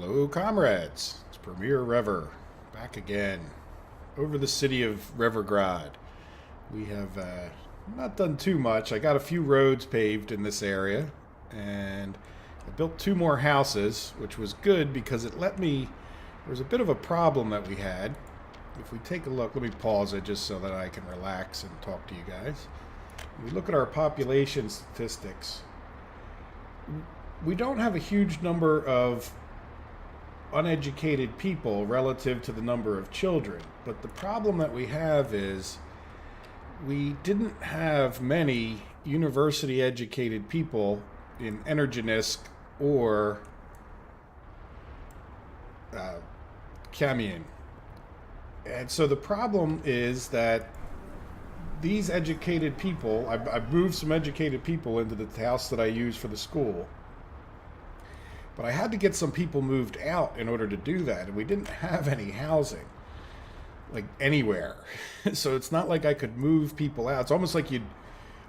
Hello, comrades. It's Premier Rever back again over the city of Revergrad. We have not done too much. I got a few roads paved in this area, and I built 2 more houses, which was good because it let me. There was a bit of a problem that we had. If we take a look, let me pause it just so that I can relax and talk to you guys. If we look at our population statistics, we don't have a huge number of uneducated people relative to the number of children. But the problem that we have is we didn't have many university educated people in Energenisk or Kamien. And so the problem is that these educated people, I moved some educated people into the house that I use for the school. But I had to get some people moved out in order to do that, and we didn't have any housing, like anywhere. So it's not like I could move people out. It's almost like I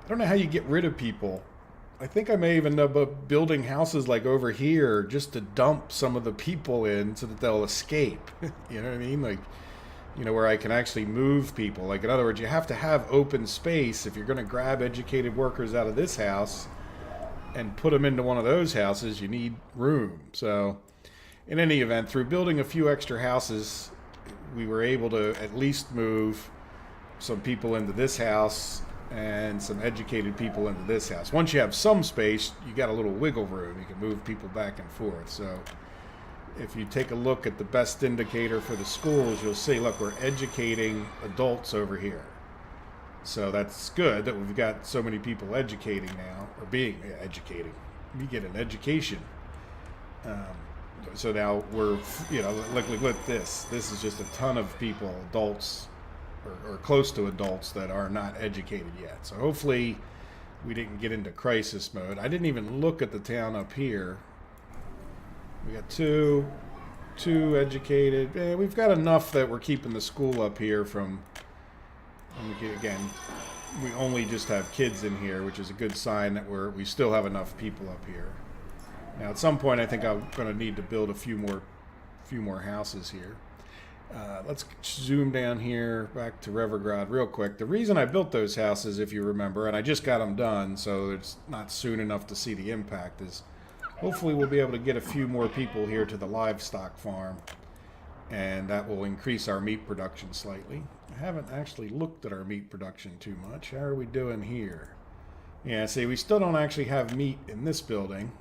don't know how you get rid of people. I think I may even end up building houses like over here just to dump some of the people in so that they'll escape. You know what I mean? Like, you know, where I can actually move people. Like, in other words, you have to have open space if you're going to grab educated workers out of this house and put them into one of those houses. You need room. So in any event, through building a few extra houses, we were able to at least move some people into this house and some educated people into this house. Once you have some space, you got a little wiggle room. You can move people back and forth. So if you take a look at the best indicator for the schools, you'll see, look, we're educating adults over here. So that's good that we've got so many people educating now, or being educating. We get an education. So now we're, you know, look at this. This is just a ton of people, adults, or close to adults that are not educated yet. So hopefully we didn't get into crisis mode. I didn't even look at the town up here. We got two educated. We've got enough that we're keeping the school up here from. Again, we only just have kids in here, which is a good sign that we still have enough people up here. Now, at some point, I think I'm going to need to build a few more houses here. Let's zoom down here back to Revergrad real quick. The reason I built those houses, if you remember, and I just got them done, so it's not soon enough to see the impact, is hopefully we'll be able to get a few more people here to the livestock farm, and that will increase our meat production slightly. I haven't actually looked at our meat production too much. How are we doing here? Yeah, see, we still don't actually have meat in this building,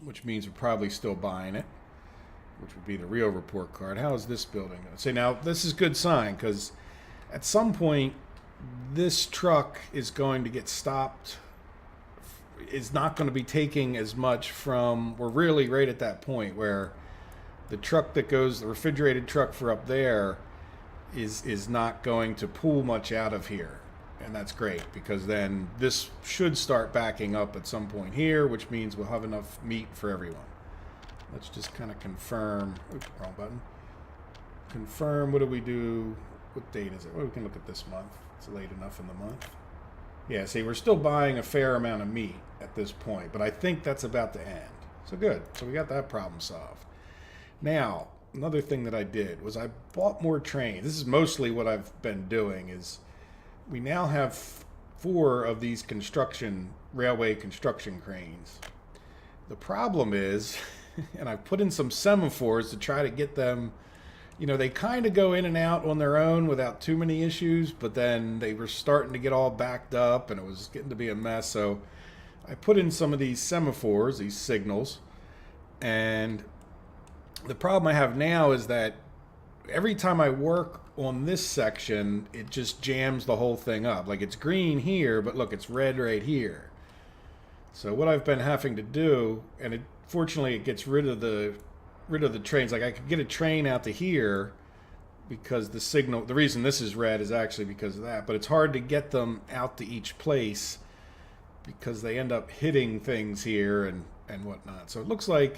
which means we're probably still buying it, which would be the real report card. How is this building? See, now, this is a good sign, because at some point, this truck is going to get stopped. It's not going to be taking as much from, we're really right at that point where the truck that goes, the refrigerated truck for up there, is not going to pull much out of here. And that's great, because then this should start backing up at some point here, which means we'll have enough meat for everyone. Let's just kind of confirm. Oops, wrong button. Confirm, what do we do? What date is it? Well, we can look at this month. It's late enough in the month. Yeah, see, we're still buying a fair amount of meat at this point, but I think that's about to end. So good. So we got that problem solved. Now, another thing that I did was I bought more trains. This is mostly what I've been doing, is we now have 4 of these railway construction cranes. The problem is, and I've put in some semaphores to try to get them, you know, they kind of go in and out on their own without too many issues, but then they were starting to get all backed up and it was getting to be a mess. So I put in some of these semaphores, these signals, and the problem I have now is that every time I work on this section, it just jams the whole thing up. Like, it's green here, but look, it's red right here. So what I've been having to do, and fortunately it gets rid of the trains. Like, I could get a train out to here because the reason this is red is actually because of that, but it's hard to get them out to each place because they end up hitting things here and whatnot. So it looks like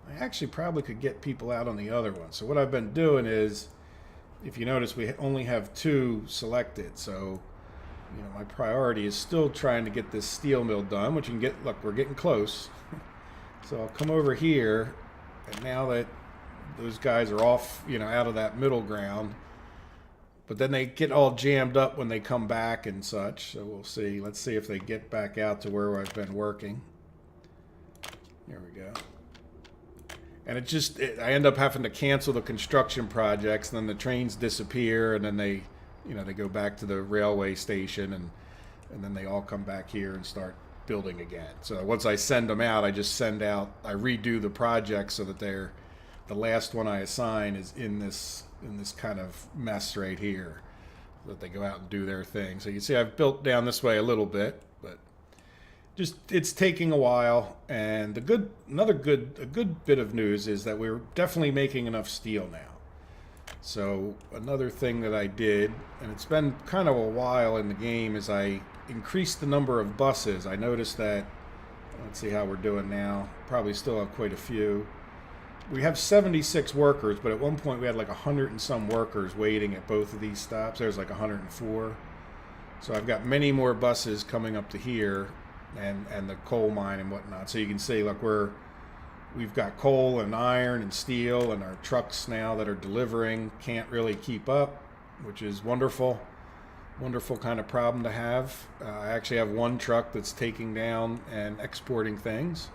I actually probably could get people out on the other one. So what I've been doing is, if you notice, we only have 2 selected. So, you know, my priority is still trying to get this steel mill done, which you can get, look, we're getting close. So I'll come over here And now that those guys are off, you know, out of that middle ground, but then they get all jammed up when they come back and such. So we'll see. Let's see if they get back out to where I've been working. There we go. And I end up having to cancel the construction projects, and then the trains disappear, and then they, you know, they go back to the railway station, and then they all come back here and start building again. So once I send them out, I redo the project so that the last one I assign is in this kind of mess right here, so that they go out and do their thing. So you see I've built down this way a little bit, but just it's taking a while. And a good bit of news is that we're definitely making enough steel now. So another thing that I did, and it's been kind of a while in the game, is I increased the number of buses. I noticed that, let's see how we're doing now, probably still have quite a few. We have 76 workers, but at one point we had like 100 and some workers waiting at both of these stops. There's like 104. So I've got many more buses coming up to here, and the coal mine and whatnot. So you can see, look, we've got coal and iron and steel, and our trucks now that are delivering can't really keep up, which is wonderful. Wonderful kind of problem to have. I actually have one truck that's taking down and exporting things.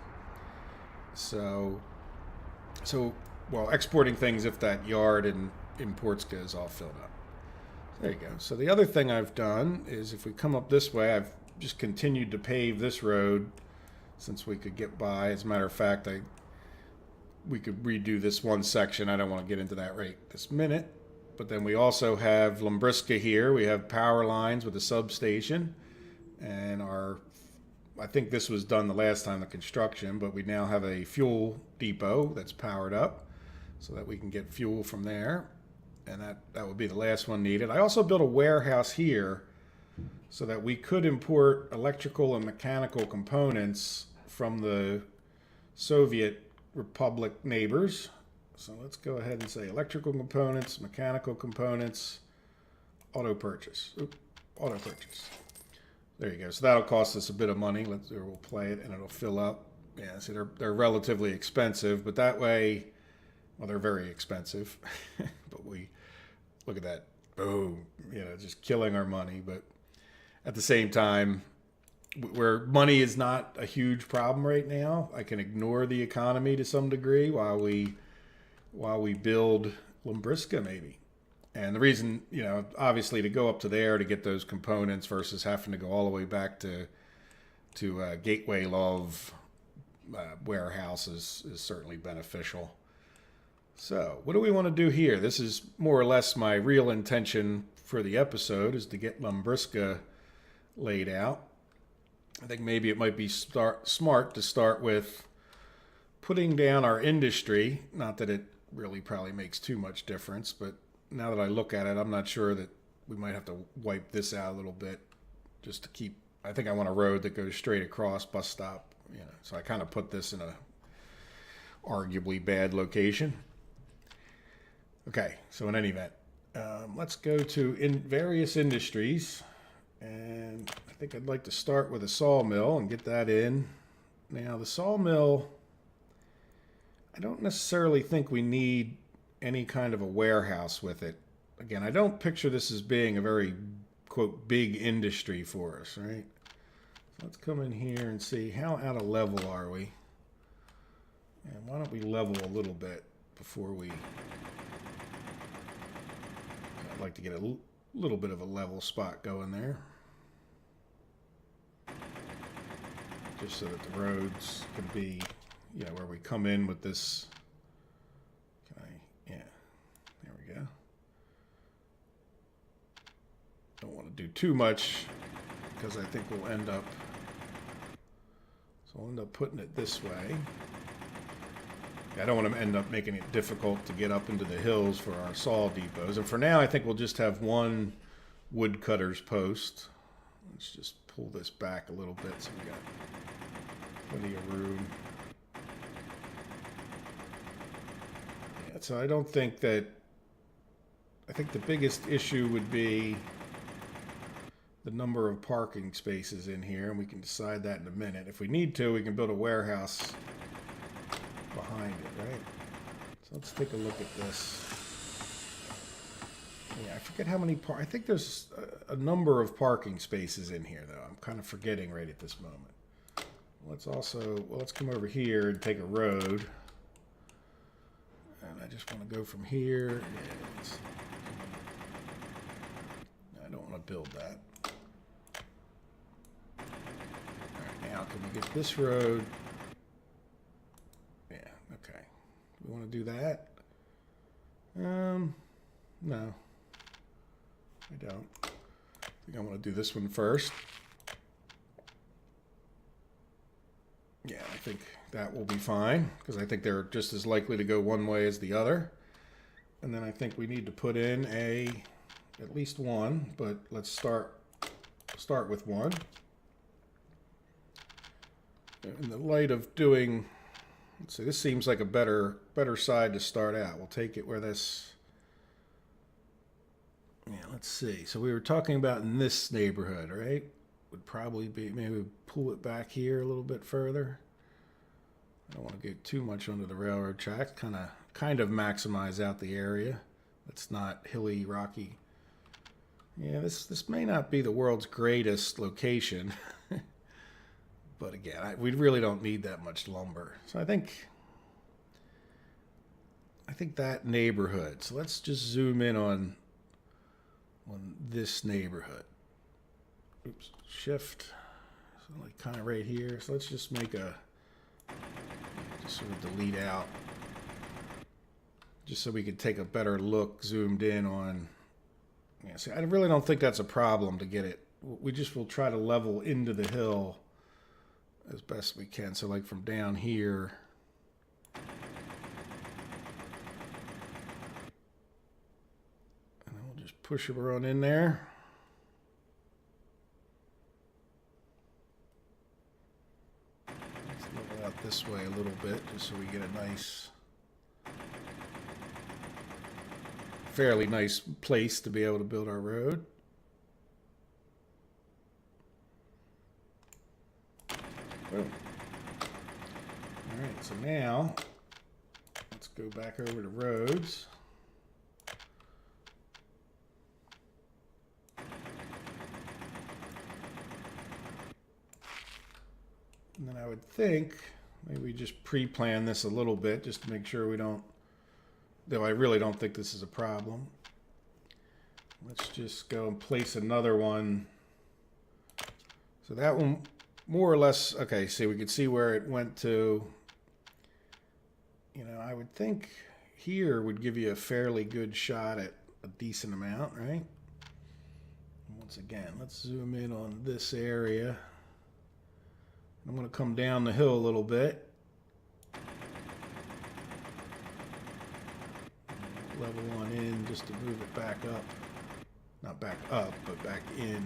So well, exporting things if that yard in Lambrsko is all filled up. There you go. So the other thing I've done is, if we come up this way, I've just continued to pave this road since we could get by. As a matter of fact, we could redo this one section. I don't want to get into that right this minute. But then we also have Lumbriska here. We have power lines with a substation, and I think this was done the last time, the construction, but we now have a fuel depot that's powered up so that we can get fuel from there. And that would be the last one needed. I also built a warehouse here so that we could import electrical and mechanical components from the Soviet Republic neighbors. So let's go ahead and say electrical components, mechanical components, auto purchase. Auto purchase. There you go. So that'll cost us a bit of money. We'll play it and it'll fill up. Yeah, see, they're relatively expensive, but that way, well, they're very expensive. But we look at that, boom, you know, just killing our money. But at the same time, where money is not a huge problem right now, I can ignore the economy to some degree while we build Lumbriska, maybe. And the reason, you know, obviously to go up to there to get those components versus having to go all the way back to Gateway Love warehouse is certainly beneficial. So what do we want to do here? This is more or less my real intention for the episode, is to get Lambrska laid out. I think maybe it might be smart to start with putting down our industry. Not that it really probably makes too much difference, but now that I look at it, I'm not sure that we might have to wipe this out a little bit just to keep. I think I want a road that goes straight across, bus stop, you know. So I kind of put this in a arguably bad location. Okay, so in any event, let's go to various industries, and I think I'd like to start with a sawmill and get that in. Now the sawmill, I don't necessarily think we need any kind of a warehouse with it. Again, I don't picture this as being a very, quote, big industry for us, right? So let's come in here and see how out of level are we. And why don't we level a little bit before we... I'd like to get a little bit of a level spot going there. Just so that the roads can be, you know, where we come in with this... Yeah, there we go. Don't want to do too much because I think we'll end up... So I'll end up putting it this way. I don't want to end up making it difficult to get up into the hills for our saw depots. And for now, I think we'll just have one woodcutter's post. Let's just pull this back a little bit so we got plenty of room. Yeah, so I don't think that... I think the biggest issue would be the number of parking spaces in here, and we can decide that in a minute. If we need to, we can build a warehouse behind it, right? So let's take a look at this. Yeah, I forget how many I think there's a number of parking spaces in here, though. I'm kind of forgetting right at this moment. Let's also, well, let's come over here and take a road. And I just want to go from here. And I don't want to build that. All right, now can we get this road? Yeah, okay. We want to do that? No. I don't. I think I want to do this one first. Yeah, I think that will be fine, because I think they're just as likely to go one way as the other. And then I think we need to put in at least one, but let's start with one. In the light of doing, let's see, this seems like a better side to start out. We'll take it where this, yeah, let's see. So we were talking about in this neighborhood, right? Would probably be, maybe pull it back here a little bit further. I don't want to get too much under the railroad track. Kind of maximize out the area. It's not hilly, rocky. Yeah, this may not be the world's greatest location. But again, we really don't need that much lumber. So I think that neighborhood. So let's just zoom in on this neighborhood. Oops, shift. So like kind of right here. So let's just make just sort of delete out, just so we could take a better look zoomed in on. Yeah, see, I really don't think that's a problem to get it. We just will try to level into the hill as best we can. So like from down here, and then we'll just push it on in there. Let's level out this way a little bit, just so we get a nice, fairly nice place to be able to build our road. Boom. All right, so now let's go back over to roads. And then I would think maybe we just pre-plan this a little bit just to make sure we don't, though I really don't think this is a problem. Let's just go and place another one. So that one, more or less, okay, see, we could see where it went to. You know, I would think here would give you a fairly good shot at a decent amount, right? Once again, let's zoom in on this area. I'm going to come down the hill a little bit. Level on in just to move it back up. Not back up, but back in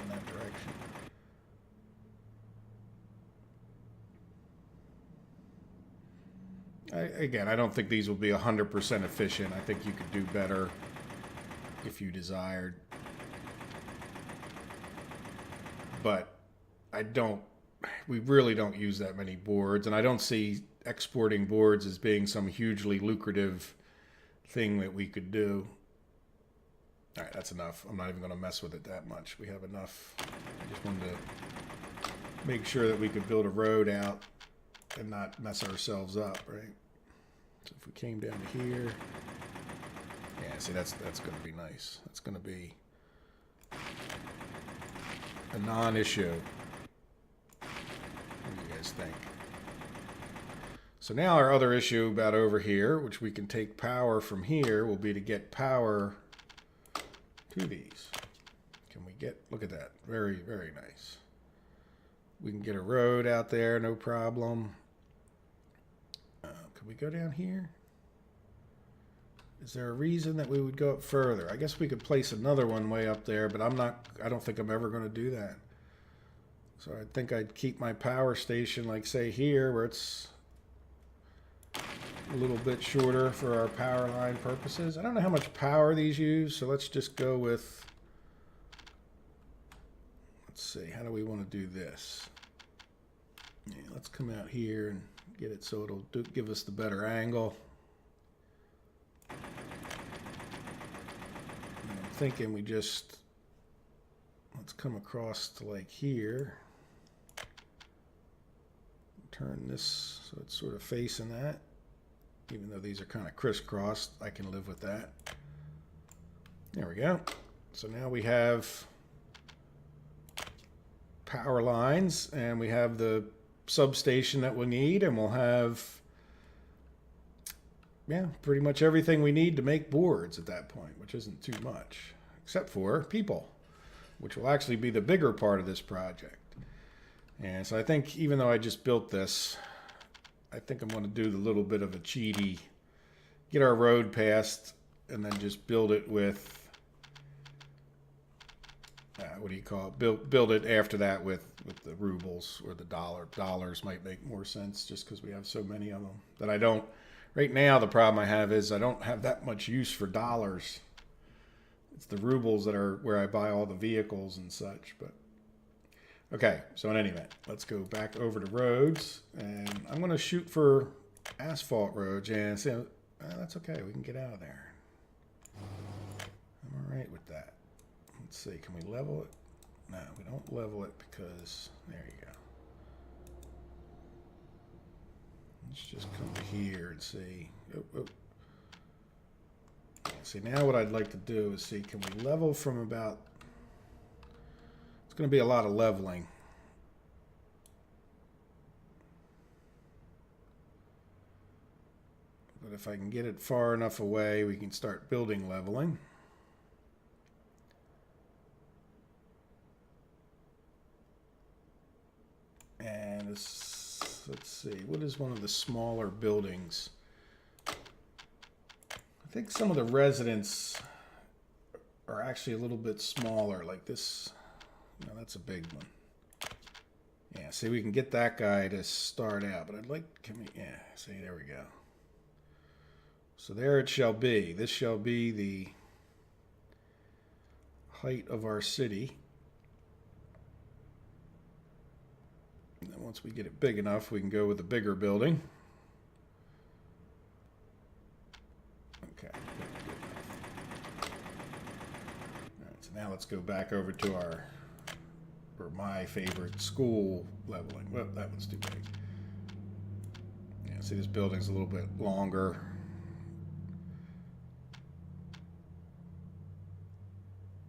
that direction. Again, I don't think these will be 100% efficient. I think you could do better if you desired. But we really don't use that many boards, and I don't see exporting boards as being some hugely lucrative thing that we could do. All right, that's enough. I'm not even going to mess with it that much. We have enough. I just wanted to make sure that we could build a road out and not mess ourselves up, right? So if we came down to here, yeah, see, that's going to be nice. That's going to be a non-issue. What do you guys think? So now our other issue about over here, which we can take power from here, will be to get power to these. Can we get, look at that, very, very nice. We can get a road out there, no problem. Could we go down here? Is there a reason that we would go up further? I guess we could place another one way up there, but I don't think I'm ever going to do that. So I think I'd keep my power station, like say here, where it's a little bit shorter for our power line purposes. I don't know how much power these use, so let's just go with, let's see, how do we want to do this? Yeah, let's come out here and get it so it'll give us the better angle. And I'm thinking we just, let's come across to like here. Turn this so it's sort of facing that. Even though these are kind of crisscrossed, I can live with that. There we go. So now we have power lines, and we have the substation that we need, and we'll have, yeah, pretty much everything we need to make boards at that point, which isn't too much, except for people, which will actually be the bigger part of this project. And so I think even though I just built this, I think I'm going to do the little bit of a cheaty, get our road passed, and then just build it with, what do you call it? Build it after that with the rubles or the dollars might make more sense just because we have so many of them that I don't. Right now, the problem I have is I don't have that much use for dollars. It's the rubles that are where I buy all the vehicles and such. But okay, so in any event, let's go back over to roads, and I'm going to shoot for asphalt roads. And say, that's okay. We can get out of there. I'm all right with that. Let's see. Can we level it? No, we don't level it because there you go. Let's just come here and see. See, now what I'd like to do is see, can we level from about, it's going to be a lot of leveling. But if I can get it far enough away, we can start building leveling. And let's see, what is one of the smaller buildings? I think some of the residents are actually a little bit smaller, like this. No, that's a big one. Yeah, see, we can get that guy to start out, but I'd like, can we, yeah, see, there we go. So there it shall be. This shall be the height of our city. And then once we get it big enough, we can go with a bigger building. Okay. All right, so now let's go back over to our, or my favorite school leveling. Well, that one's too big. Yeah, see, this building's a little bit longer.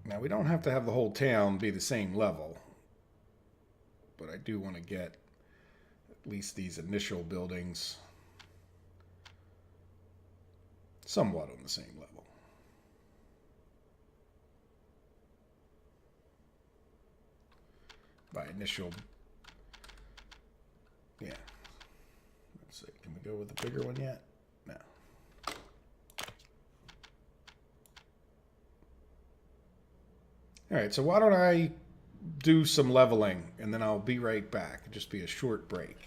Now, we don't have to have the whole town be the same level, but I do want to get at least these initial buildings somewhat on the same level. By initial, yeah. Let's see, can we go with the bigger one yet? No. All right, so why don't I do some leveling, and then I'll be right back. It'll just be a short break.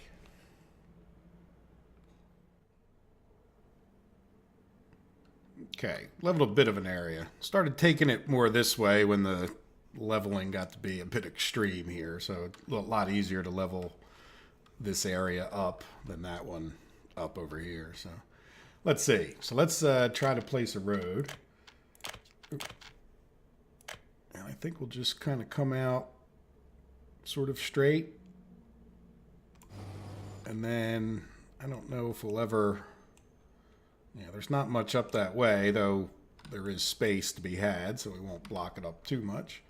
Okay, leveled a bit of an area. Started taking it more this way when the leveling got to be a bit extreme here, so a lot easier to level this area up than that one up over here. So let's see. So let's try to place a road. And I think we'll just kind of come out sort of straight. And then I don't know if we'll ever, yeah, there's not much up that way, though there is space to be had, so we won't block it up too much.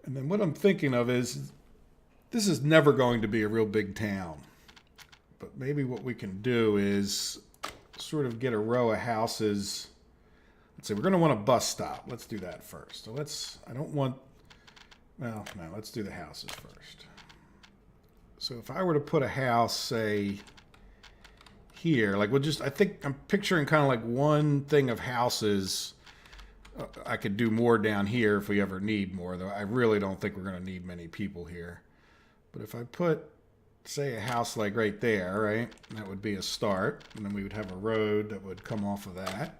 And then what I'm thinking of is, this is never going to be a real big town. But maybe what we can do is sort of get a row of houses. Let's say we're going to want a bus stop. Let's do that first. So I don't want, well, no, let's do the houses first. So if I were to put a house, say, here, like I think I'm picturing kind of like one thing of houses. I could do more down here if we ever need more, though I really don't think we're going to need many people here. But if I put, say, a house like right there, right, that would be a start, and then we would have a road that would come off of that.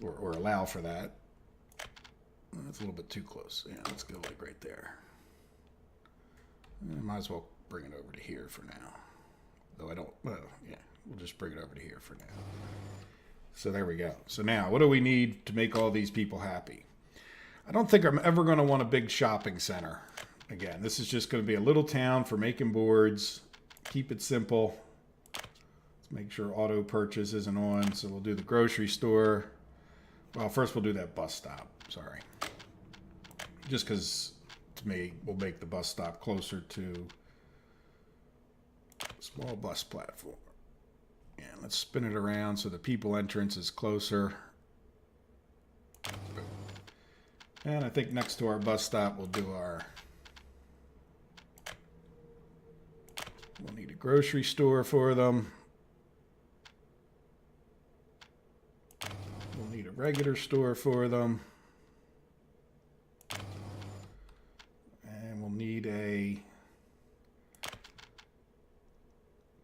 Or allow for that. That's a little bit too close. Yeah, let's go like right there. Might as well bring it over to here for now. Though I don't, well, yeah, we'll just bring it over to here for now. So there we go. So now, what do we need to make all these people happy? I don't think I'm ever going to want a big shopping center. Again, this is just going to be a little town for making boards. Keep it simple. Let's make sure auto purchase isn't on. So we'll do the grocery store. Well, first we'll do that bus stop. Sorry. Just because to me, we'll make the bus stop closer to a small bus platform. And let's spin it around so the people entrance is closer. And I think next to our bus stop, we'll do our... We'll need a grocery store for them. We'll need a regular store for them. And we'll need a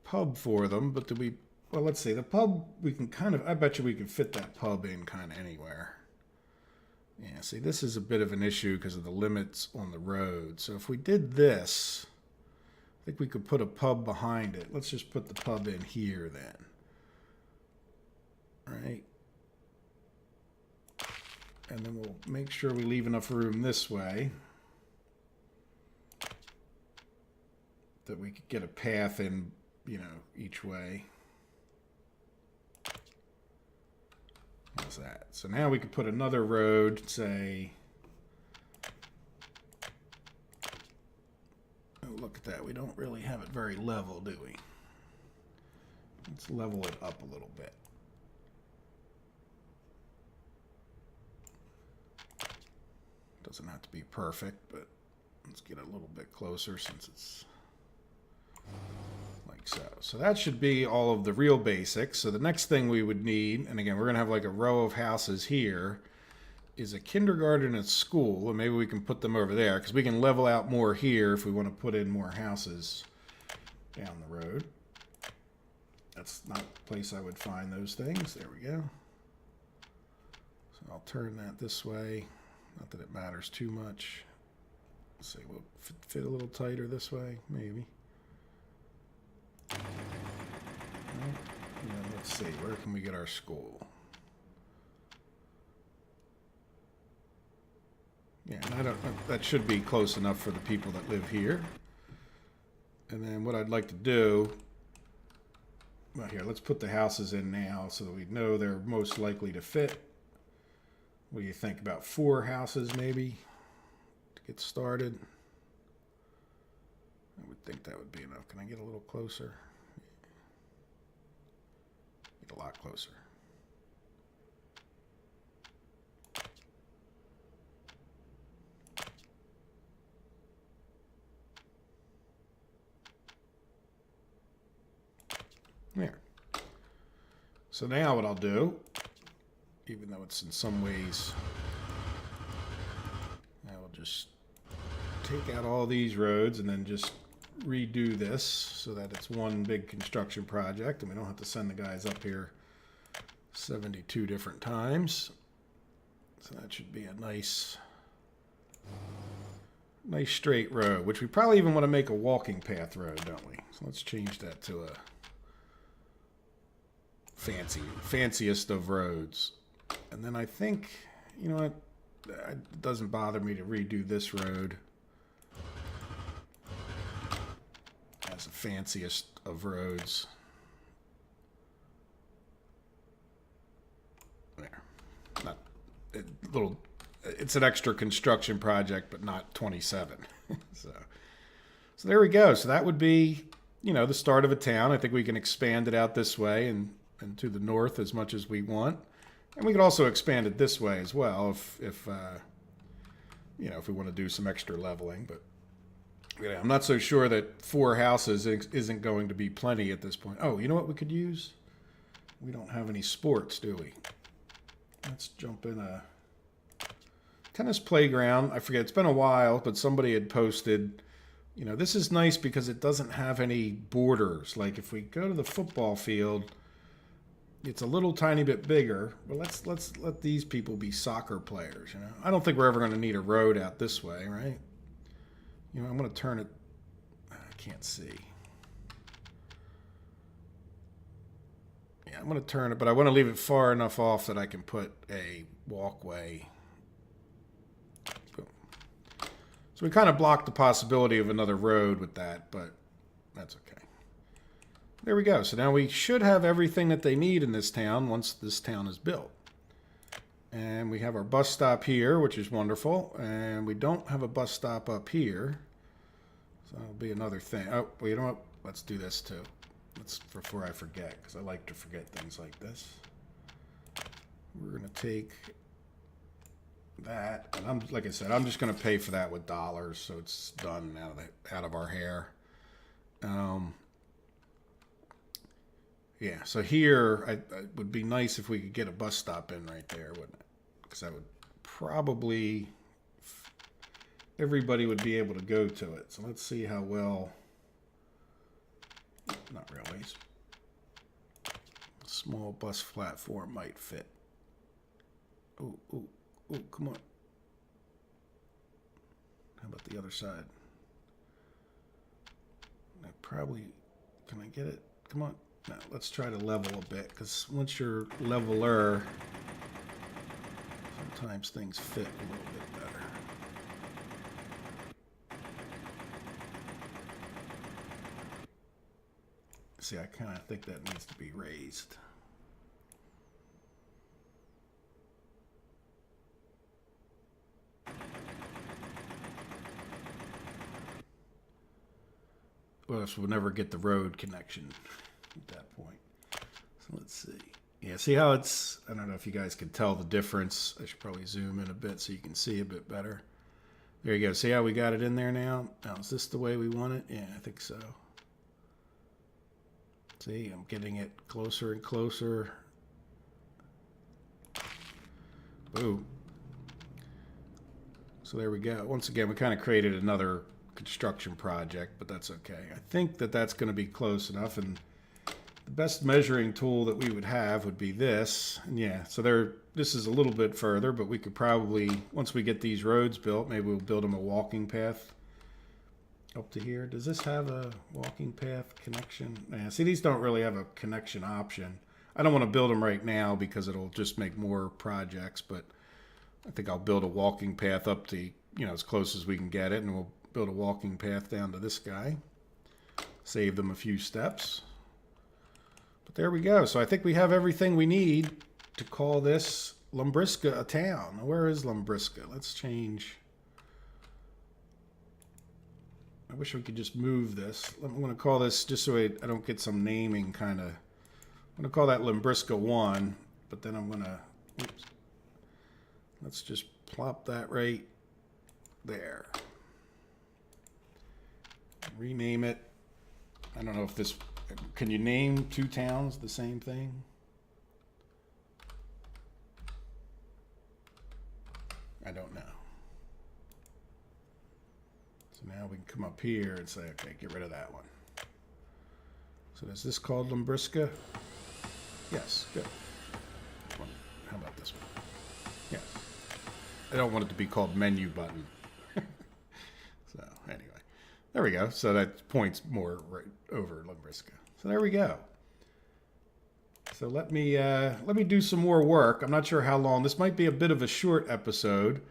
pub for them. But do we... Well, let's see. The pub, we can kind of... I bet you we can fit that pub in kind of anywhere. Yeah, see, this is a bit of an issue because of the limits on the road. So if we did this... I think we could put a pub behind it. Let's just put the pub in here then. All right. And then we'll make sure we leave enough room this way that we could get a path in, you know, each way. How's that? So now we could put another road, say... Look at that. We don't really have it very level, do we? Let's level it up a little bit. Doesn't have to be perfect, but let's get a little bit closer since it's like so. So that should be all of the real basics. So the next thing we would need, and again, we're going to have like a row of houses here, is a kindergarten and school, and maybe we can put them over there because we can level out more here if we want to put in more houses down the road. That's not the place I would find those things. There we go. So I'll turn that this way. Not that it matters too much. Let's see, we'll fit a little tighter this way, maybe. Right. And let's see, where can we get our school? Yeah, and I don't. That should be close enough for the people that live here. And then what I'd like to do, well, here, let's put the houses in now so that we know they're most likely to fit. What do you think? About 4 houses, maybe, to get started? I would think that would be enough. Can I get a little closer? Get a lot closer. There. So now what I'll do, even though it's in some ways, I will just take out all these roads and then just redo this so that it's one big construction project and we don't have to send the guys up here 72 different times. So that should be a nice straight road, which we probably even want to make a walking path road, don't we? So let's change that to a fanciest of roads. And then I think, you know what, it doesn't bother me to redo this road as the fanciest of roads. There. Not a little, it's an extra construction project, but not 27. So there we go. So that would be, you know, the start of a town. I think we can expand it out this way and to the north as much as we want. And we could also expand it this way as well if you know, if we want to do some extra leveling. But yeah, I'm not so sure that 4 houses isn't going to be plenty at this point. Oh, you know what we could use? We don't have any sports, do we? Let's jump in a tennis playground. I forget, it's been a while, but somebody had posted, you know, this is nice because it doesn't have any borders. Like if we go to the football field, it's a little tiny bit bigger, but let's let these people be soccer players, you know. I don't think we're ever going to need a road out this way, right? You know, I'm going to turn it. I can't see. Yeah, I'm going to turn it, but I want to leave it far enough off that I can put a walkway. Boom. So we kind of blocked the possibility of another road with that, but that's okay. There we go. So now we should have everything that they need in this town once this town is built. And we have our bus stop here, which is wonderful. And we don't have a bus stop up here. So that'll be another thing. Oh, well, you know what? Let's do this too. Let's, before I forget, because I like to forget things like this. We're going to take that. And like I said, I'm just going to pay for that with dollars. So it's done out of our hair. Yeah, so here, it would be nice if we could get a bus stop in right there, wouldn't it? Because that would probably, everybody would be able to go to it. So let's see how well, not really, a small bus platform might fit. Oh, oh, oh, come on. How about the other side? I probably, can I get it? Come on. Now, let's try to level a bit, because once you're leveler, sometimes things fit a little bit better. See, I kind of think that needs to be raised. Or else we'll never get the road connection at that point. So let's see. Yeah, see how it's, I don't know if you guys can tell the difference. I should probably zoom in a bit so you can see a bit better. There you go. See how we got it in there now? Now, is this the way we want it? Yeah, I think so. See, I'm getting it closer and closer. Boom. So there we go. Once again, we kind of created another construction project, but that's okay. I think that that's going to be close enough, and the best measuring tool that we would have would be this. And yeah, so this is a little bit further, but we could probably, once we get these roads built, maybe we'll build them a walking path up to here. Does this have a walking path connection? Yeah, see, these don't really have a connection option. I don't want to build them right now because it'll just make more projects, but I think I'll build a walking path up to, as close as we can get it, and we'll build a walking path down to this guy. Save them a few steps. But there we go. So I think we have everything we need to call this Lumbriska a town. Where is Lumbriska? Let's change. I wish we could just move this. I'm going to call this, just so I don't get some naming kind of. I'm going to call that Lambrsko 1, but then I'm going to, oops. Let's just plop that right there. Rename it. I don't know if this, can you name two towns the same thing? I don't know. So now we can come up here and say, okay, get rid of that one. So is this called Lumbriska? Yes, good. How about this one? Yes. I don't want it to be called menu button. So anyway, there we go. So that points more right over Lumbriska. So there we go. So let me do some more work. I'm not sure how long. This might be a bit of a short episode,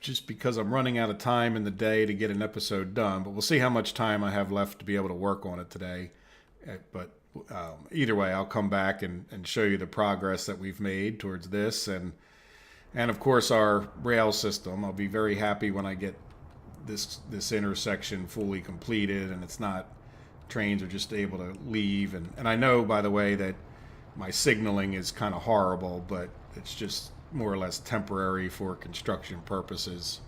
just because I'm running out of time in the day to get an episode done. But we'll see how much time I have left to be able to work on it today. But either way, I'll come back and show you the progress that we've made towards this, and of course our rail system. I'll be very happy when I get this intersection fully completed, and it's not, trains are just able to leave. And I know, by the way, that my signaling is kind of horrible, but it's just more or less temporary for construction purposes.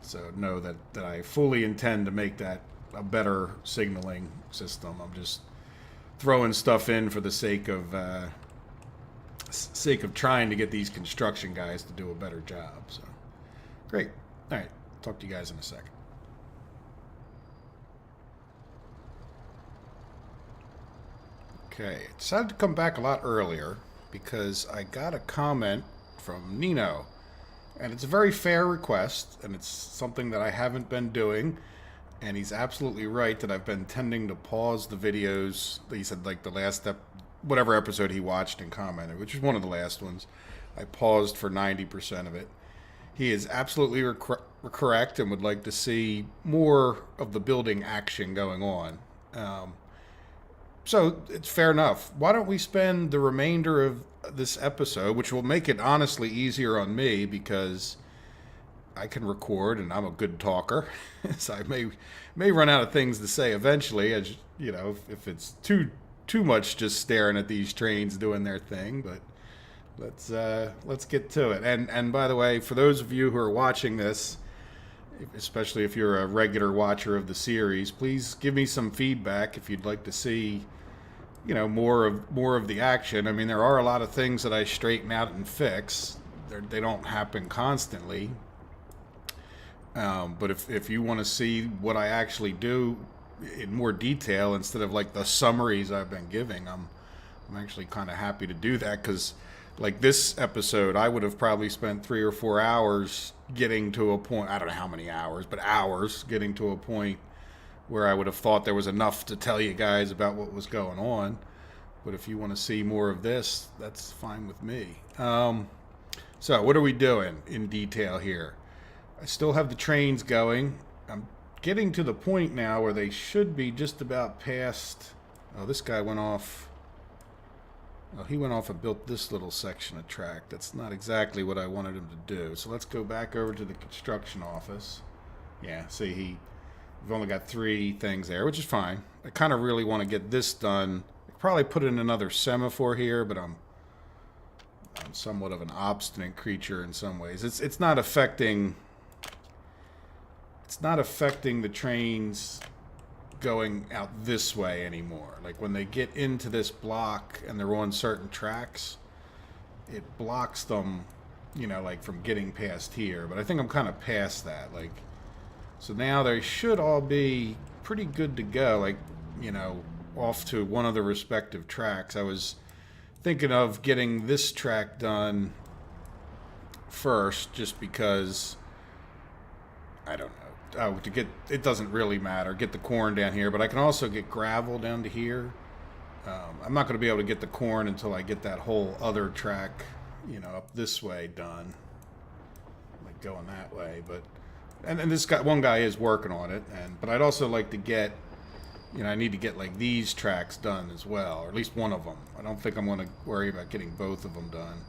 So know that I fully intend to make that a better signaling system. I'm just throwing stuff in for the sake of trying to get these construction guys to do a better job. So great. All right, talk to you guys in a second. Okay, I decided to come back a lot earlier because I got a comment from Nino, and it's a very fair request, and it's something that I haven't been doing. And he's absolutely right that I've been tending to pause the videos. He said like the last whatever episode he watched and commented, which is one of the last ones. I paused for 90% of it. He is absolutely correct and would like to see more of the building action going on. So it's fair enough. Why don't we spend the remainder of this episode, which will make it honestly easier on me because I can record and I'm a good talker. So I may run out of things to say eventually, as you know, if it's too much just staring at these trains doing their thing. But let's get to it. And by the way, for those of you who are watching this, especially if you're a regular watcher of the series, please give me some feedback if you'd like to see, you know, more of the action. I mean, there are a lot of things that I straighten out and fix. They don't happen constantly. But if you want to see what I actually do in more detail instead of like the summaries I've been giving, I'm actually kind of happy to do that, because like this episode, I would have probably spent 3 or 4 hours getting to a point, I don't know how many hours, but hours getting to a point where I would have thought there was enough to tell you guys about what was going on. But if you want to see more of this, that's fine with me. So what are we doing in detail here? I still have the trains going. I'm getting to the point now where they should be just about past. Oh, this guy went off. Oh, he went off and built this little section of track. That's not exactly what I wanted him to do. So let's go back over to the construction office. Yeah, see, we've only got 3 things there, which is fine. I kind of really want to get this done. I'd probably put in another semaphore here, but I'm somewhat of an obstinate creature in some ways. It's not affecting the trains going out this way anymore. Like when they get into this block and they're on certain tracks, it blocks them, you know, like from getting past here. But I think I'm kind of past that. Like, so now they should all be pretty good to go, like, you know, off to one of the respective tracks. I was thinking of getting this track done first just because, I don't know. Oh, it doesn't really matter. Get the corn down here, but I can also get gravel down to here. I'm not going to be able to get the corn until I get that whole other track, you know, up this way done, like going that way. But and this guy, one guy is working on it, but I'd also like to get, you know, I need to get like these tracks done as well, or at least one of them. I don't think I'm going to worry about getting both of them done.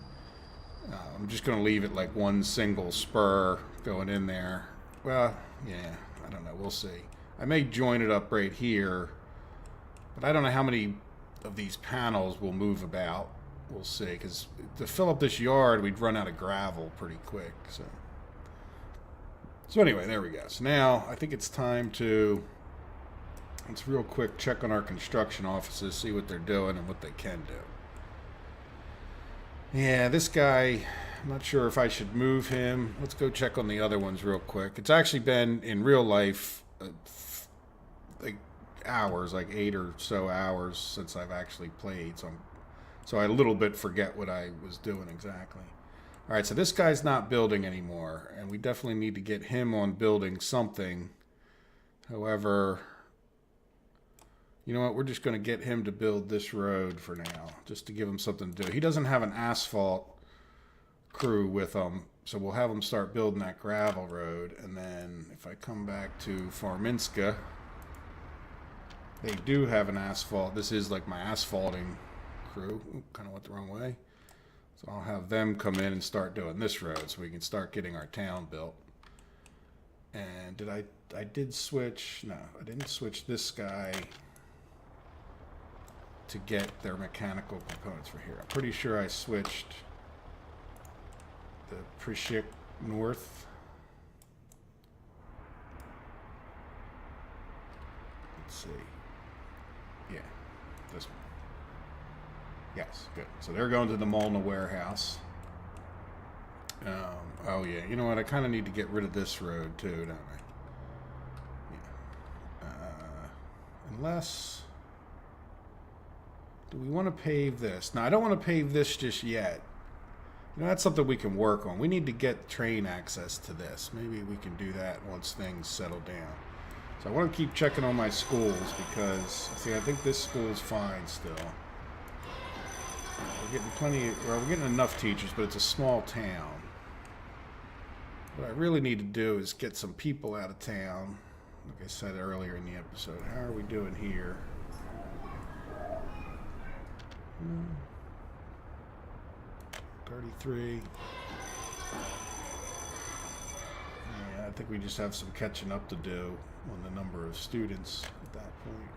I'm just going to leave it like one single spur going in there. Well, yeah, I don't know. We'll see. I may join it up right here, but I don't know how many of these panels will move about. We'll see, because to fill up this yard, we'd run out of gravel pretty quick. So anyway, there we go. So now I think it's time to, let's real quick check on our construction offices, see what they're doing and what they can do. Yeah, this guy, I'm not sure if I should move him. Let's go check on the other ones real quick. It's actually been, in real life, like hours, like 8 or so hours since I've actually played. So I a little bit forget what I was doing exactly. All right, so this guy's not building anymore, and we definitely need to get him on building something. However, you know what? We're just going to get him to build this road for now, just to give him something to do. He doesn't have an asphalt crew with him, so we'll have him start building that gravel road. And then if I come back to Farminska, they do have an asphalt. This is like my asphalting crew. Kind of went the wrong way. So I'll have them come in and start doing this road so we can start getting our town built. And I did switch, no, I didn't switch this guy to get their mechanical components for here. I'm pretty sure I switched the Prishik North. Let's see. Yeah, this one. Yes, good. So they're going to the Molna warehouse. Oh yeah, you know what? I kind of need to get rid of this road too, don't I? Yeah. Unless, do we want to pave this? No, I don't want to pave this just yet. You know, that's something we can work on. We need to get train access to this. Maybe we can do that once things settle down. So I want to keep checking on my schools because, see, I think this school's fine still. We're getting we're getting enough teachers, but it's a small town. What I really need to do is get some people out of town. Like I said earlier in the episode, how are we doing here? 33. Yeah, I think we just have some catching up to do on the number of students at that point.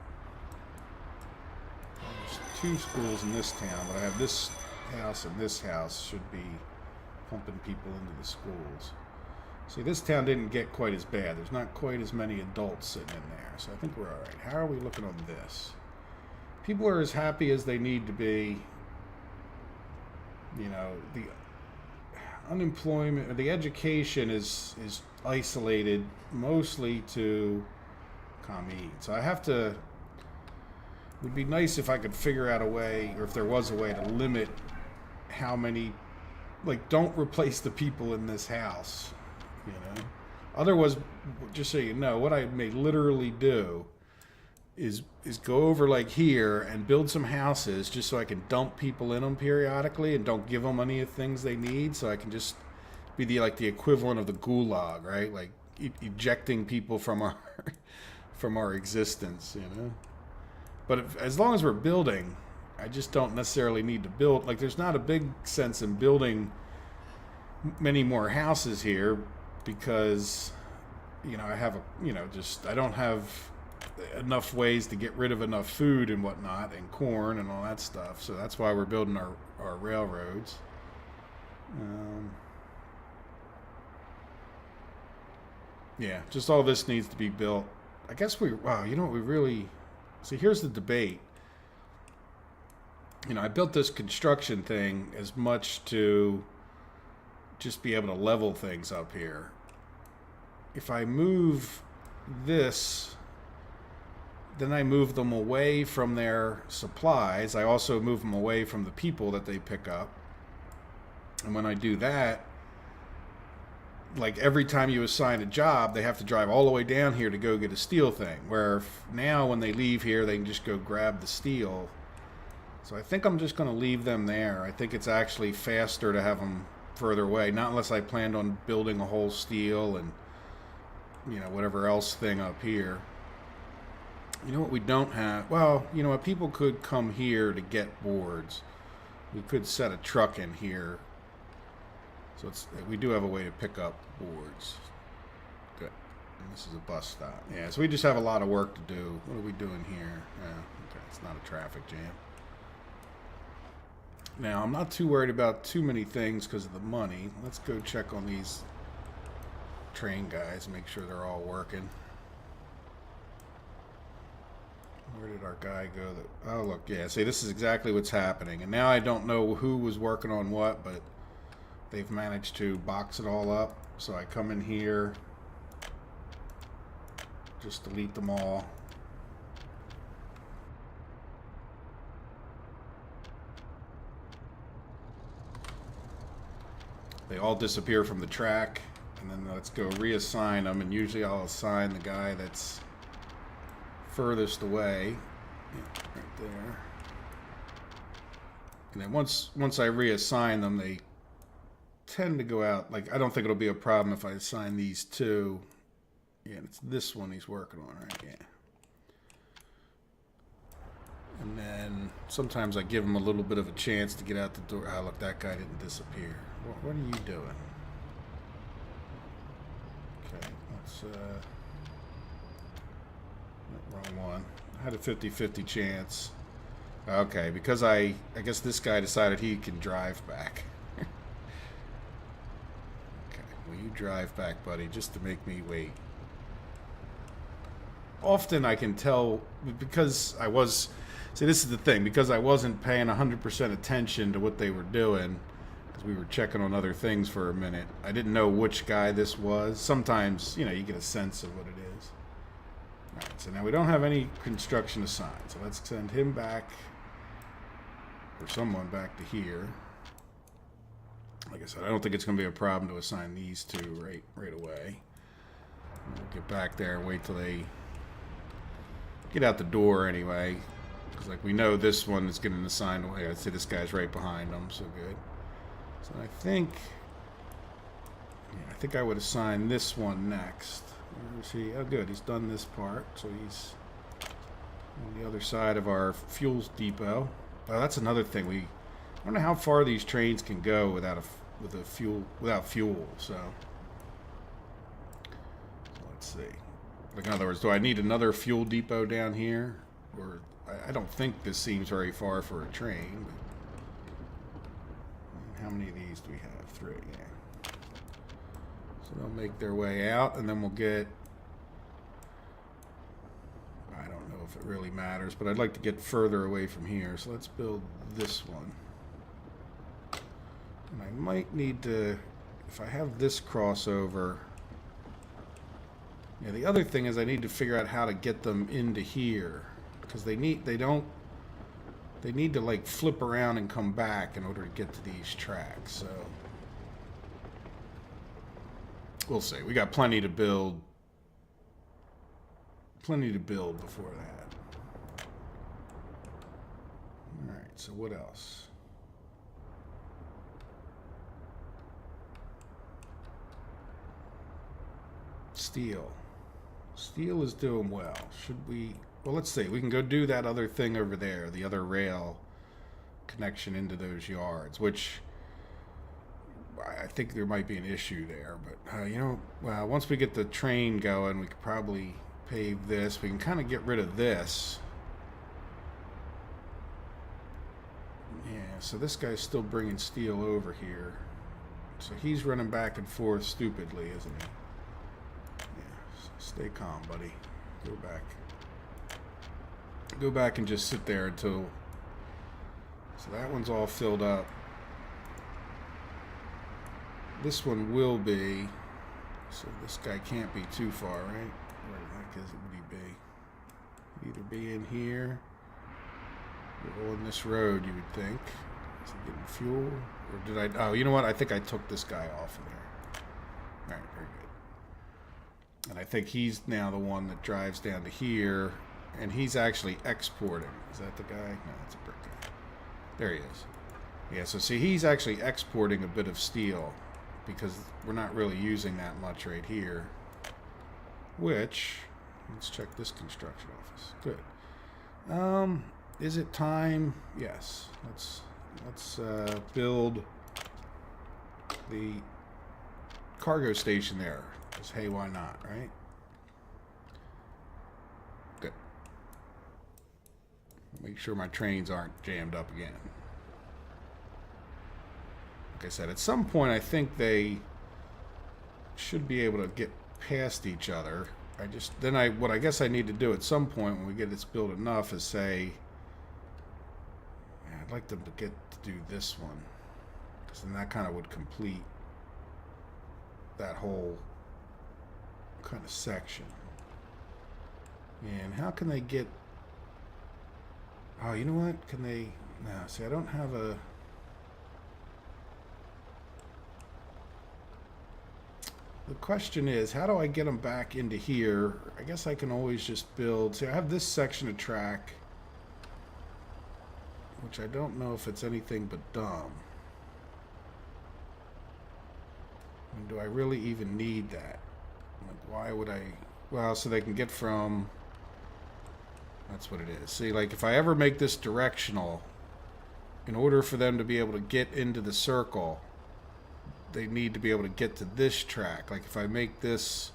There's 2 schools in this town, but I have this house and this house should be pumping people into the schools. See, this town didn't get quite as bad. There's not quite as many adults sitting in there, so I think we're all right. How are we looking on this? People are as happy as they need to be. You know, the unemployment, or the education is isolated mostly to commune. So I have to, it would be nice if I could figure out a way, or if there was a way to limit how many, like, don't replace the people in this house, you know. Otherwise, just so you know, what I may literally do is go over like here and build some houses just so I can dump people in them periodically and don't give them any of the things they need, so I can just be the equivalent of the gulag, right? Like ejecting people from our existence, you know. But as long as we're building, I just don't necessarily need to build. Like, there's not a big sense in building many more houses here because, you know, I have I don't have enough ways to get rid of enough food and whatnot, and corn and all that stuff. So that's why we're building our railroads. Yeah, just all this needs to be built. I guess wow, you know what we really... See, here's the debate. You know, I built this construction thing as much to just be able to level things up here. If I move this, then I move them away from their supplies. I also move them away from the people that they pick up. And when I do that, like every time you assign a job, they have to drive all the way down here to go get a steel thing. Where now when they leave here, they can just go grab the steel. So I think I'm just going to leave them there. I think it's actually faster to have them further away. Not unless I planned on building a whole steel and, you know, whatever else thing up here. You know what we don't have? Well, you know what? People could come here to get boards. We could set a truck in here. So we do have a way to pick up boards. Good. And this is a bus stop. Yeah, so we just have a lot of work to do. What are we doing here? Okay, it's not a traffic jam. Now, I'm not too worried about too many things because of the money. Let's go check on these train guys, make sure they're all working. Where did our guy go? Oh, look, yeah, see, this is exactly what's happening. And now I don't know who was working on what, but they've managed to box it all up. So I come in here, just delete them all. They all disappear from the track, and then let's go reassign them. And usually I'll assign the guy that's furthest away, yeah, right there. And then once I reassign them, they tend to go out. Like, I don't think it'll be a problem if I assign these two. Yeah, and it's this one he's working on, right? Yeah. And then sometimes I give him a little bit of a chance to get out the door. Oh, look, that guy didn't disappear. What are you doing? Okay, let's, wrong one. I had a 50-50 chance. Okay, because I guess this guy decided he can drive back. Okay, will you drive back, buddy, just to make me wait? Often I can tell, because I was... See, this is the thing, because I wasn't paying 100% attention to what they were doing, because we were checking on other things for a minute. I didn't know which guy this was. Sometimes, you know, you get a sense of what it is. All right, so now we don't have any construction assigned, so let's send him back, or someone back to here. Like I said, I don't think it's going to be a problem to assign these two right away. We'll get back there and wait till they get out the door anyway. Because, like, we know this one is getting assigned away. I see this guy's right behind him, so good. So I think... yeah, I think I would assign this one next. Where is he? Oh, good. He's done this part, so he's on the other side of our fuel depot. Oh, that's another thing. I don't know how far these trains can go without fuel. So let's see. Like, in other words, do I need another fuel depot down here? Or I don't think this seems very far for a train. But how many of these do we have? 3. Yeah. So they'll make their way out, and then we'll get... I don't know if it really matters, but I'd like to get further away from here. So let's build this one. And I might need to... if I have this crossover... yeah, the other thing is I need to figure out how to get them into here. Because they need to, like, flip around and come back in order to get to these tracks, so... we'll see. We got plenty to build. Plenty to build before that. Alright, so what else? Steel. Steel is doing well. Should we... well, let's see. We can go do that other thing over there. The other rail connection into those yards, which... I think there might be an issue there, but you know, well, once we get the train going, we could probably pave this. We can kind of get rid of this. Yeah, so this guy's still bringing steel over here. So he's running back and forth stupidly, isn't he? Yeah, so stay calm, buddy. Go back. Go back and just sit there until... so that one's all filled up. This one will be, so this guy can't be too far, right? Where the heck would he be? He'd either be in here or on this road, you would think. Is he getting fuel? Or did I? Oh, you know what? I think I took this guy off of there. All right, very good. And I think he's now the one that drives down to here, and he's actually exporting. Is that the guy? No, that's a brick guy. There he is. Yeah, so see, he's actually exporting a bit of steel, because we're not really using that much right here. Which, let's check this construction office. Good. Is it time? Yes. Let's build the cargo station there. Because hey, why not, right? Good. Make sure my trains aren't jammed up again. Like I said, at some point I think they should be able to get past each other. What I guess I need to do at some point when we get this built enough is say, yeah, I'd like them to get to do this one, because then that kind of would complete that whole kind of section. And how can they get... oh, you know what? Can they... no, see, I don't have a... the question is, how do I get them back into here? I guess I can always just build... see, I have this section of track, which I don't know if it's anything but dumb. I mean, do I really even need that? Like, why would I... well, so they can get from... that's what it is. See, like, if I ever make this directional, in order for them to be able to get into the circle, they need to be able to get to this track. Like, if I make this,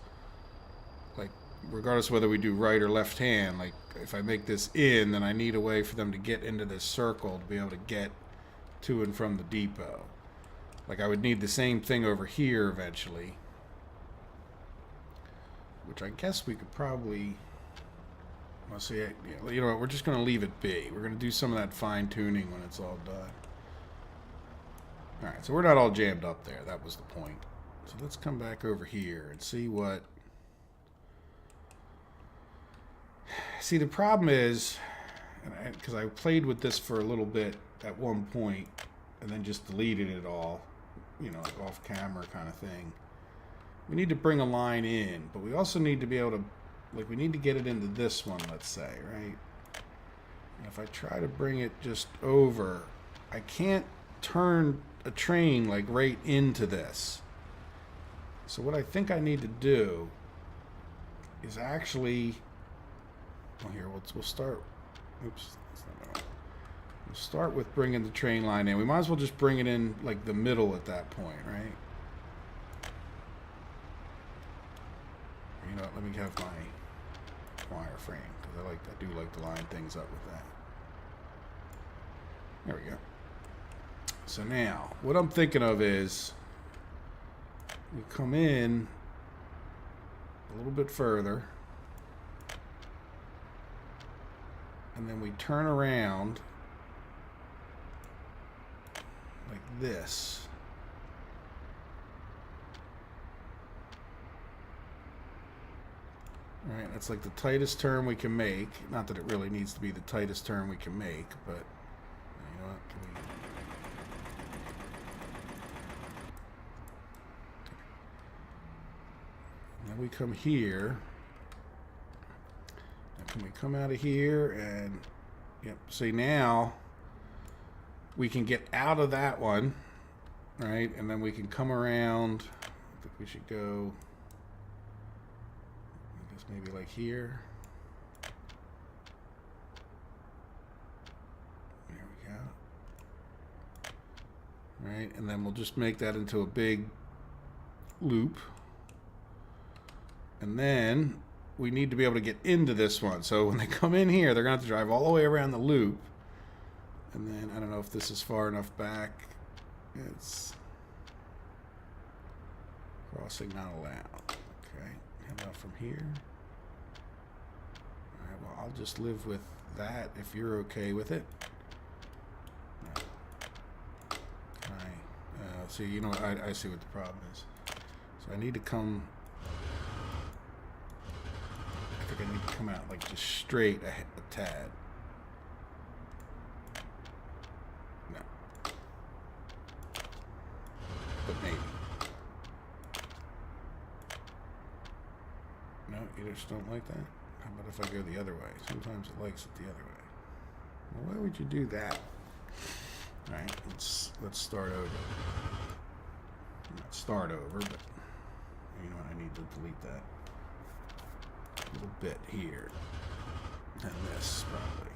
like, regardless of whether we do right or left hand, like, if I make this in, then I need a way for them to get into this circle to be able to get to and from the depot. Like, I would need the same thing over here eventually, which I guess we could probably... well, see, you know what, we're just going to leave it be. We're going to do some of that fine-tuning when it's all done. Alright, so we're not all jammed up there. That was the point. So let's come back over here and see what... see, the problem is, because I played with this for a little bit at one point and then just deleted it all, you know, like off camera kind of thing. We need to bring a line in, but we also need to be able to like we need to get it into this one, let's say, right? And if I try to bring it just over, I can't turn a train like right into this. So what I think I need to do is actually, well, here, we'll start, oops, that's not what I want. We'll start with bringing the train line in. We might as well just bring it in like the middle at that point, right? You know what, let me have my wireframe, because I do like to line things up with that. There we go. So now, what I'm thinking of is we come in a little bit further, and then we turn around like this. All right, that's like the tightest turn we can make. Not that it really needs to be the tightest turn we can make, but you know what? Then we come here. Now can we come out of here and, yep, see now we can get out of that one, right? And then we can come around. I think we should go, I guess maybe like here. There we go. Right, and then we'll just make that into a big loop. And then we need to be able to get into this one. So when they come in here, they're going to have to drive all the way around the loop. And then, I don't know if this is far enough back. It's crossing not allowed. Okay, how about from here? All right, well, I'll just live with that if you're okay with it. No. See, you know what, I see what the problem is. So I need to come, I think I need to come out like just straight a tad. No. But maybe. No, you just don't like that? How about if I go the other way? Sometimes it likes it the other way. Well, why would you do that? All right, let's start over. Not start over, but you know what? I need to delete that little bit here, and this probably.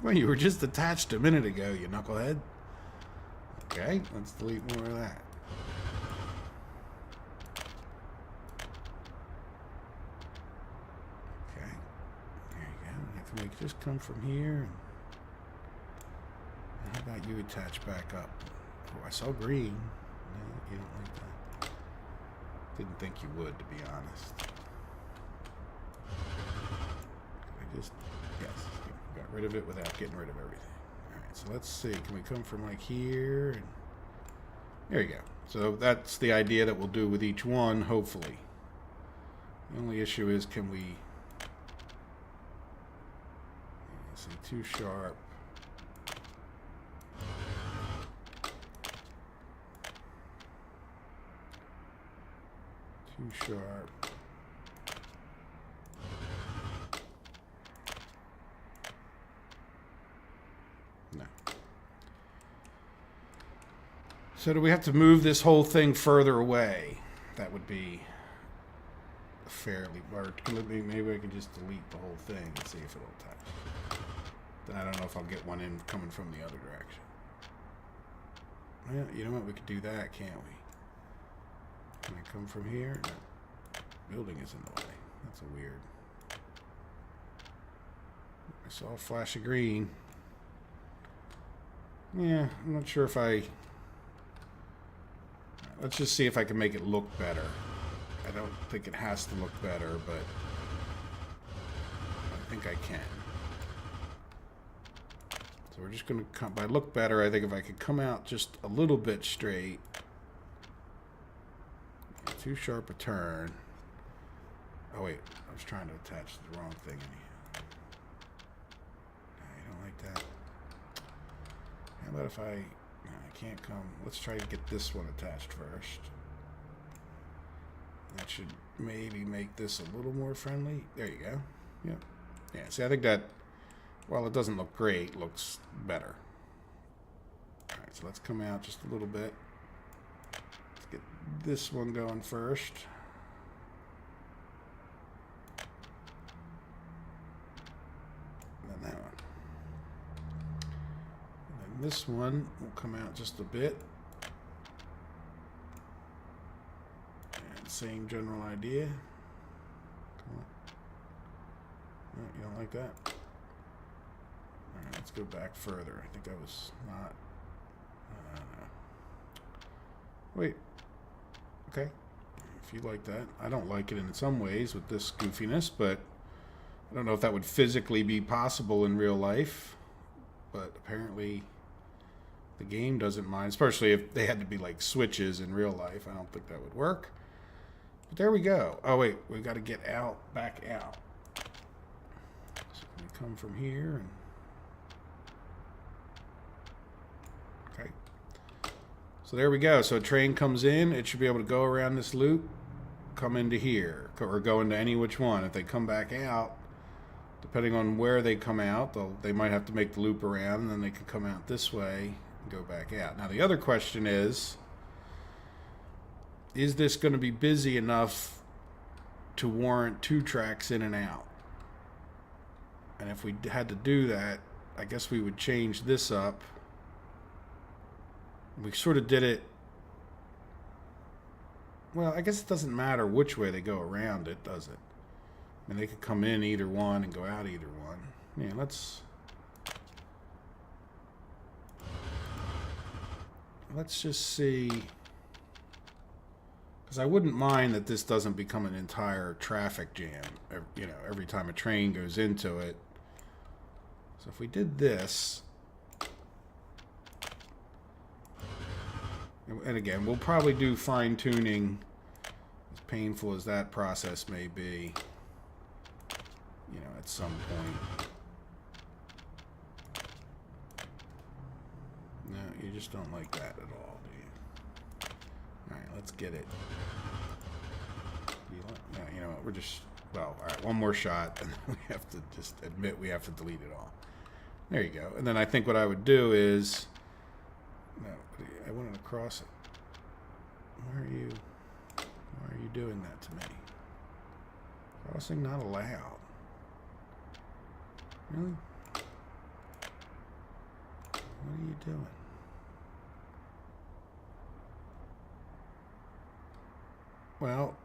Well, you were just attached a minute ago, you knucklehead. Okay, let's delete more of that. Okay, there you go. Can we just come from here? And how about you attach back up? Oh, I saw green. No, you don't like that. Didn't think you would, to be honest. I just, yes, got rid of it without getting rid of everything. So let's see, can we come from like here? And there you go. So that's the idea that we'll do with each one, hopefully. The only issue is, can we, let's see, too sharp. Too sharp. No. So do we have to move this whole thing further away? That would be fairly, or maybe I can just delete the whole thing and see if it'll attach. Then I don't know if I'll get one in coming from the other direction. Well, you know what? We could do that, can't we? Can I come from here? No. Building is in the way. That's a weird. I saw a flash of green. Yeah, I'm not sure if I... Let's just see if I can make it look better. I don't think it has to look better, but I think I can. So we're just going to come... By look better, I think if I could come out just a little bit straight. Too sharp a turn. Oh, wait. I was trying to attach the wrong thing in here. I don't like that. How about if I I can't come. Let's try to get this one attached first. That should maybe make this a little more friendly. There you go. Yep. Yeah, see, I think that, while it doesn't look great, looks better. Alright, so let's come out just a little bit. Let's get this one going first. And then that one. And then this one will come out just a bit. Same general idea. Come on. No, you don't like that? Alright, let's go back further. I think that was not... Wait. Okay. If you like that. I don't like it in some ways with this goofiness, but I don't know if that would physically be possible in real life. But apparently the game doesn't mind, especially if they had to be like switches in real life. I don't think that would work. But there we go. Oh, wait. We've got to get out, back out. So we come from here. And okay. So there we go. So a train comes in. It should be able to go around this loop, come into here, or go into any which one. If they come back out, depending on where they come out, they might have to make the loop around, and then they can come out this way and go back out. Now, the other question is this going to be busy enough to warrant 2 tracks in and out? And if we had to do that, I guess we would change this up. We sort of did it. Well, I guess it doesn't matter which way they go around it, does it? I mean, they could come in either one and go out either one. Yeah, let's just see. Because I wouldn't mind that this doesn't become an entire traffic jam, you know, every time a train goes into it. So if we did this, and again, we'll probably do fine-tuning, as painful as that process may be, you know, at some point. No, you just don't like that at all, do you? Alright, let's get it. No, you know what, we're just... Well, alright, one more shot, and then we have to just admit we have to delete it all. There you go. And then I think what I would do is... No, I wanted to cross it. Why are you doing that to me? Crossing not allowed. Really? What are you doing? Well,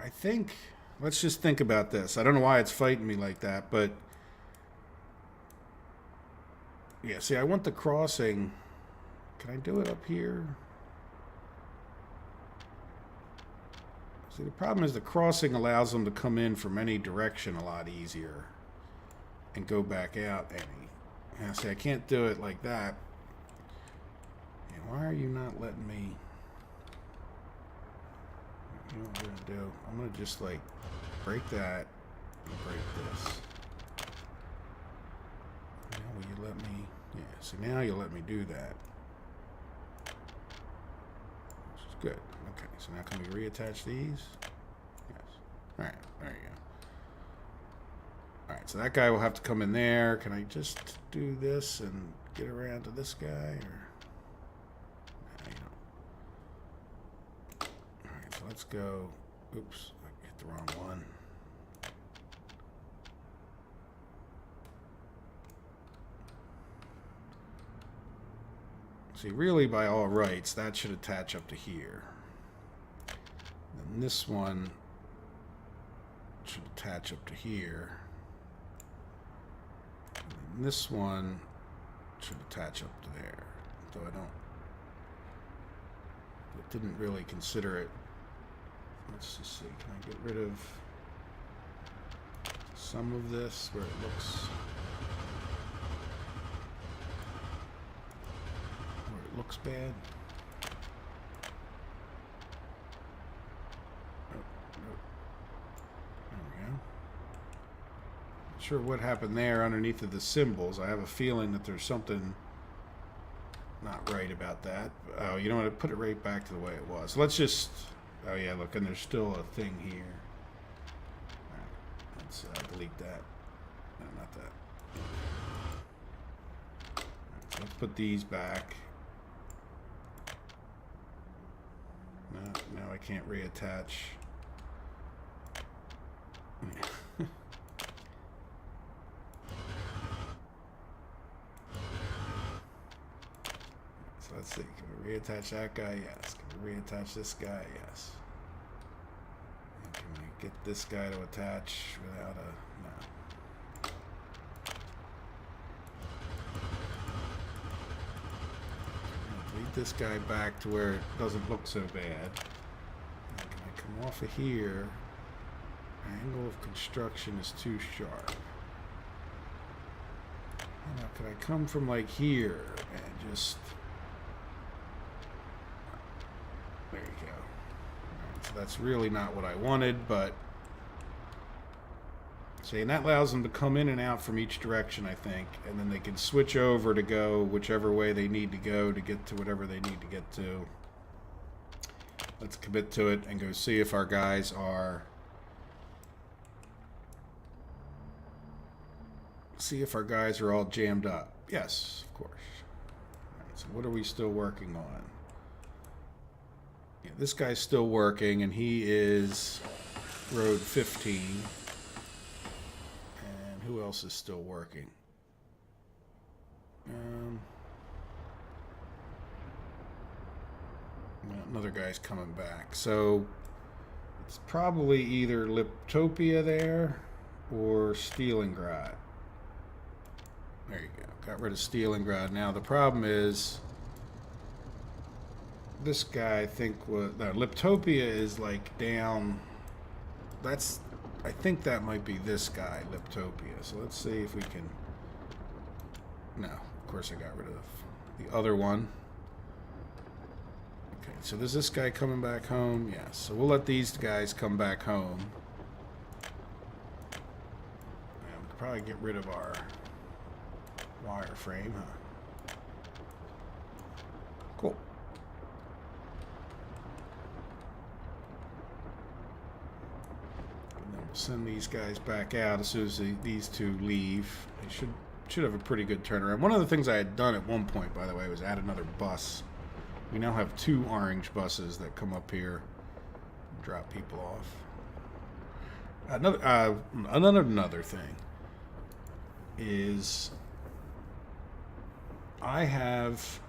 I think, let's just think about this. I don't know why it's fighting me like that, but yeah, see, I want the crossing. Can I do it up here? See, the problem is the crossing allows them to come in from any direction a lot easier and go back out any. Yeah, see, I can't do it like that. Yeah, why are you not letting me? You know what we're gonna do? I'm gonna just like break that and break this. Now will you let me? Yeah, see, now you'll let me do that. Which is good. Okay, so now can we reattach these? Yes. Alright, there you go. Alright, so that guy will have to come in there. Can I just do this and get around to this guy? Or no, you don't. Alright, so let's go. Oops, I hit the wrong one. See, really, by all rights, that should attach up to here. And this one should attach up to here. And this one should attach up to there. Though I didn't really consider it. Let's just see, can I get rid of some of this where it looks bad? Sure what happened there underneath of the symbols. I have a feeling that there's something not right about that. Oh, you know what? I put it right back to the way it was. Let's just... Oh, yeah, look, and there's still a thing here. All right, let's delete that. No, not that. All right, so let's put these back. No, now I can't reattach. So let's see, can we reattach that guy? Yes. Can we reattach this guy? Yes. And can we get this guy to attach without a... No. Delete this guy back to where it doesn't look so bad. And can I come off of here? Angle of construction is too sharp. Now, can I come from like here and just... There you go. Right, so that's really not what I wanted, but... See, and that allows them to come in and out from each direction, I think, and then they can switch over to go whichever way they need to go to get to whatever they need to get to. Let's commit to it and go see if our guys are... See if our guys are all jammed up. Yes, of course. All right, so what are we still working on? Yeah, this guy's still working, and he is road 15. And who else is still working? Another guy's coming back. So it's probably either Liptopia there or Stalingrad. There you go. Got rid of Stalingrad. Now the problem is this guy, I think, was... No, Liptopia is like down... That's... I think that might be this guy, Liptopia. So let's see if we can... No, of course I got rid of the other one. Okay, so there's this guy coming back home. Yes, so we'll let these guys come back home. And we could probably get rid of our wireframe, huh? Cool. And then we'll send these guys back out as soon as these two leave. They should have a pretty good turnaround. One of the things I had done at one point, by the way, was add another bus. We now have 2 orange buses that come up here and drop people off. Another thing is I have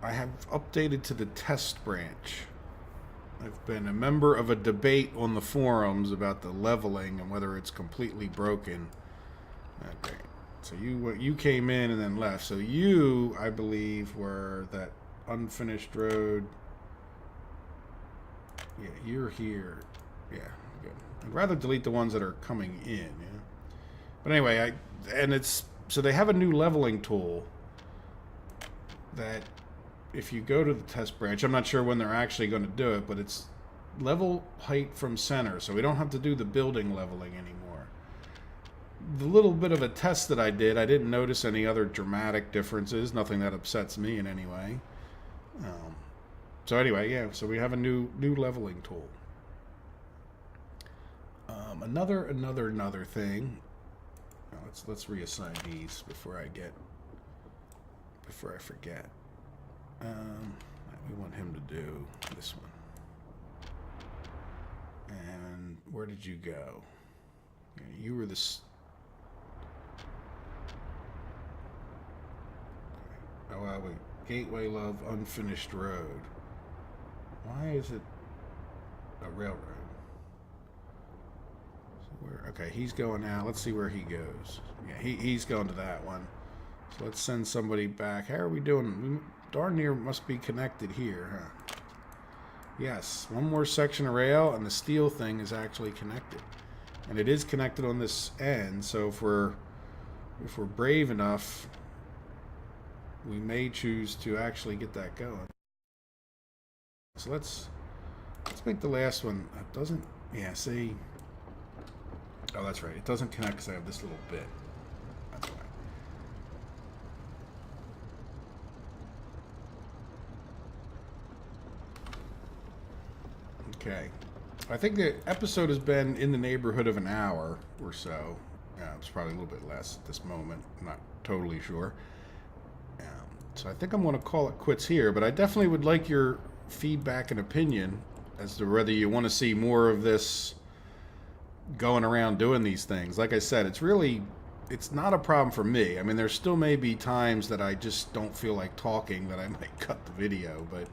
updated to the test branch. I've been a member of a debate on the forums about the leveling and whether it's completely broken. Okay. So you came in and then left. So you, I believe, were that unfinished road. Yeah, you're here. Yeah, good. I'd rather delete the ones that are coming in. Yeah. But anyway, so they have a new leveling tool that if you go to the test branch, I'm not sure when they're actually going to do it, but it's level height from center, so we don't have to do the building leveling anymore. The little bit of a test that I did, I didn't notice any other dramatic differences, nothing that upsets me in any way. So anyway, yeah, so we have a new leveling tool. Another thing. Let's reassign these before I forget. We want him to do this one. And where did you go? You were this. Oh, wait. Gateway Love, unfinished road. Why is it a railroad? Okay, he's going out. Let's see where he goes. Yeah, he's going to that one. So let's send somebody back. How are we doing? We darn near must be connected here, huh? Yes, one more section of rail, and the steel thing is actually connected. And it is connected on this end, so if we're brave enough, we may choose to actually get that going. So let's make the last one. It doesn't... Yeah, see... Oh, that's right. It doesn't connect because I have this little bit. That's why. Okay. I think the episode has been in the neighborhood of an hour or so. It's probably a little bit less at this moment. I'm not totally sure. So I think I'm going to call it quits here, but I definitely would like your feedback and opinion as to whether you want to see more of this going around doing these things. Like I said, it's not a problem for me. I mean, there still may be times that I just don't feel like talking, that I might cut the video, but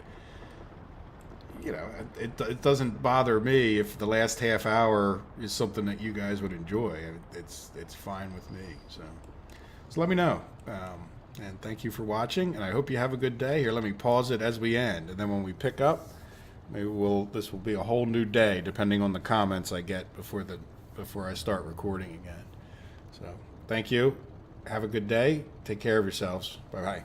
you know, it doesn't bother me if the last half hour is something that you guys would enjoy. It's fine with me. So let me know. And thank you for watching, and I hope you have a good day. Here, let me pause it as we end, and then when we pick up, maybe this will be a whole new day, depending on the comments I get before I start recording again. So thank you. Have a good day. Take care of yourselves. Bye-bye.